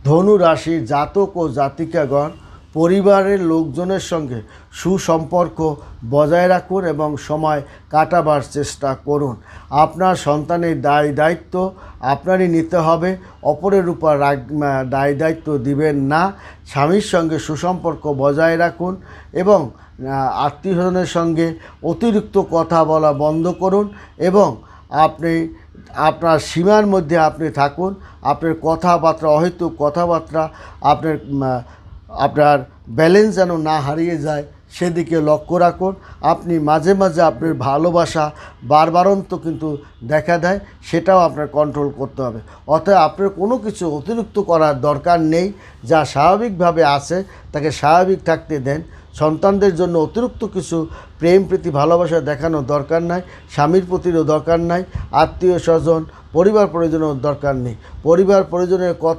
ধনু রাশির জাতক ও জাতিকাগণ পরিবারের লোকজনের সঙ্গে সুসম্পর্ক বজায় রাখুন এবং সময় কাটাবার চেষ্টা করুন। আপনার সন্তানের দায় দায়িত্ব আপনারই নিতে হবে, অপরের উপর দায় দায়িত্ব দিবেন না। স্বামীর সঙ্গে সুসম্পর্ক বজায় রাখুন এবং আত্মীয়স্বজনের সঙ্গে অতিরিক্ত কথা বলা বন্ধ করুন এবং আপনি আপনার সীমার মধ্যে আপনি থাকুন। আপনার কথাবার্তা অহেতুক কথাবার্তা আপনার ব্যালেন্স যেন না হারিয়ে যায় সেদিকে লক্ষ্য রাখুন। আপনি মাঝে মাঝে আপনার ভালোবাসা বারবারন্ত কিন্তু দেখা দেয়, সেটাও আপনার কন্ট্রোল করতে হবে। অতএব আপনার কোনো কিছু অতিরিক্ত করার দরকার নেই, যা স্বাভাবিকভাবে আছে তাকে স্বাভাবিক থাকতে দেন। সন্তানদের জন্য অতিরিক্ত কিছু প্রেম প্রীতি ভালোবাসা দেখানোর দরকার নাই, স্বামীর প্রতিরও দরকার নাই, আত্মীয় স্বজন পরিবার পরিজনের দরকার নেই। পরিবার পরিজনের কথা